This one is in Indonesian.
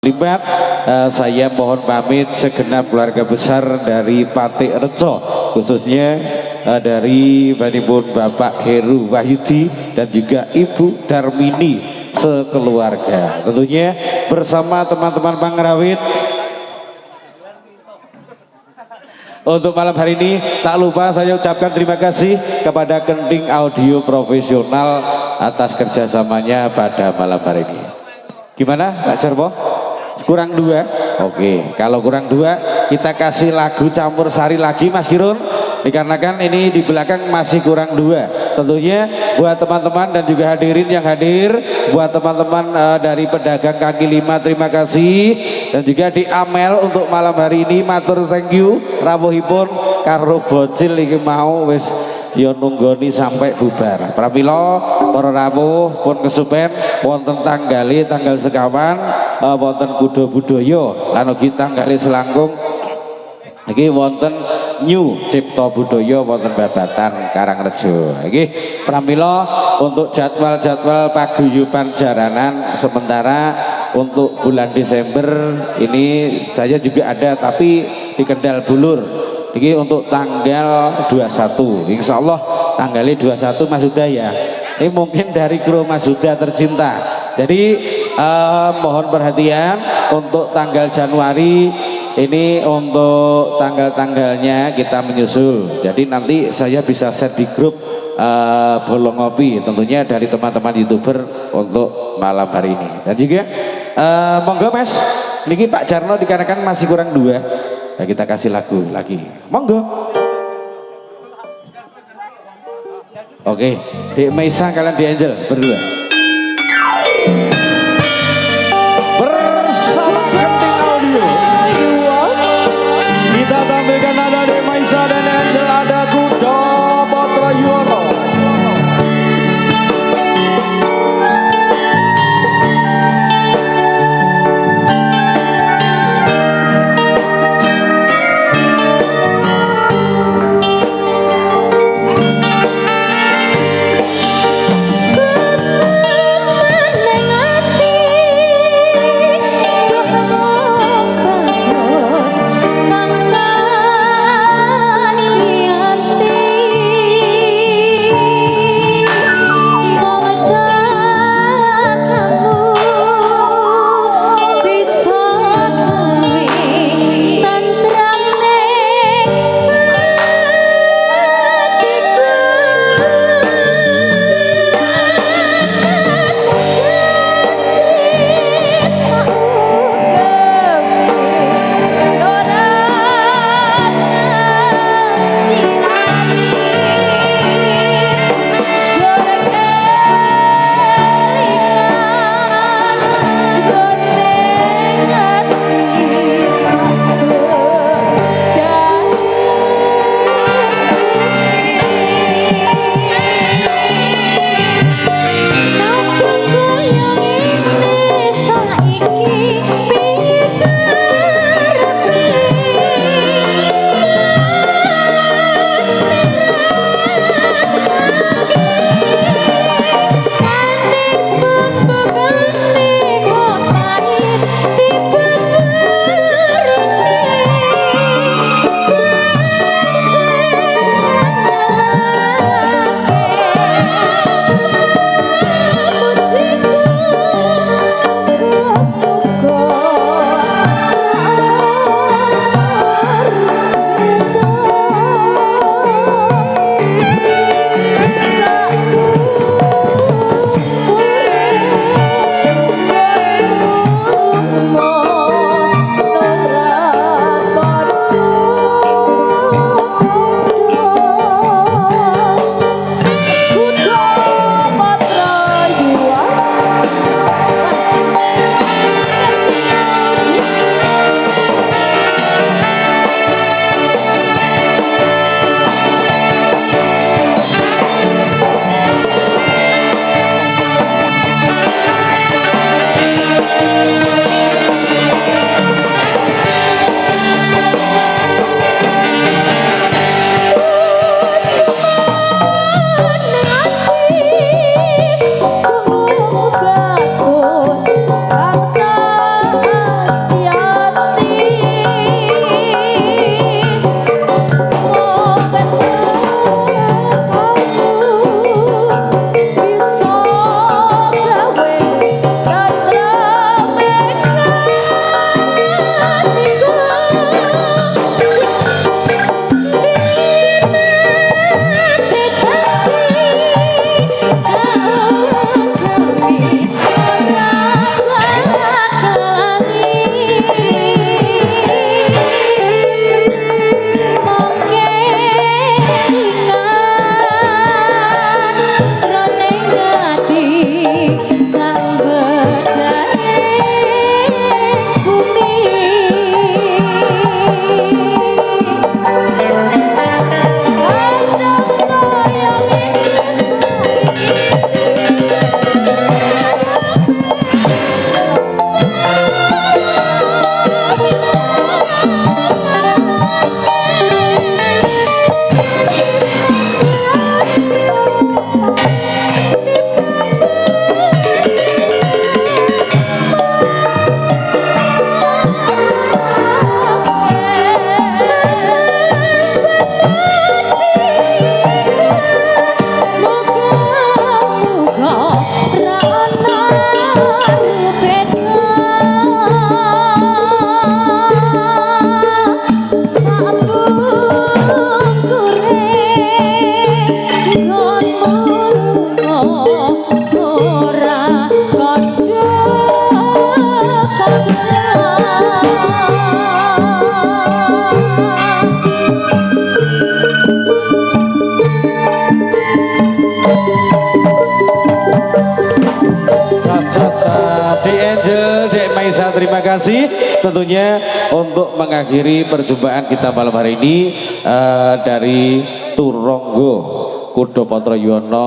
Libat, saya mohon pamit segenap keluarga besar dari Patik Rejo, khususnya dari Banipun Bapak Heru Wahyudi dan juga Ibu Darmini sekeluarga. Tentunya bersama teman-teman Pangrawit. Untuk malam hari ini tak lupa saya ucapkan terima kasih kepada Kending Audio Profesional atas kerjasamanya pada malam hari ini. Gimana Pak Jarwo? Kurang dua? Oke, kalau kurang dua kita kasih lagu campur sari lagi Mas Kirun, dikarenakan ini di belakang masih kurang dua. Tentunya buat teman-teman dan juga hadirin yang hadir, buat teman-teman dari pedagang kaki lima terima kasih, dan juga di Amel untuk malam hari ini matur thank you rawuhipun karo bocil iki mau wis ya nunggoni sampai bubar. Pramila para rawuh pun kesupen wonten tanggal sekawan wonten kuda budaya lan ugi tanggal selangkung iki wonten New Cipta Budaya wonten Babatan Karangrejo. Iki pramila untuk jadwal-jadwal paguyuban jaranan sementara untuk bulan Desember ini saya juga ada tapi di Kendal Bulur. Ini untuk tanggal 21, insya Allah tanggalnya 21 Mas Huda ya. Ini mungkin dari kru Mas Huda tercinta. Jadi mohon perhatian untuk tanggal Januari ini, untuk tanggal-tanggalnya kita menyusul. Jadi nanti saya bisa share di grup Bolong Ngopi tentunya dari teman-teman YouTuber untuk malam hari ini. Dan juga monggo Mas, ini Pak Jarno dikarenakan masih kurang dua. Nah, kita kasih lagu lagi, monggo. Oke, Dek Maisa kalian di Angel berdua bersama Kending Audio. Kita tampilkan ada Dek Maisa dan Angel, ada Kuda Patra Yuwono. Bersama kasih tentunya untuk mengakhiri perjumpaan kita malam hari ini dari Turonggo Kudo Potro Yono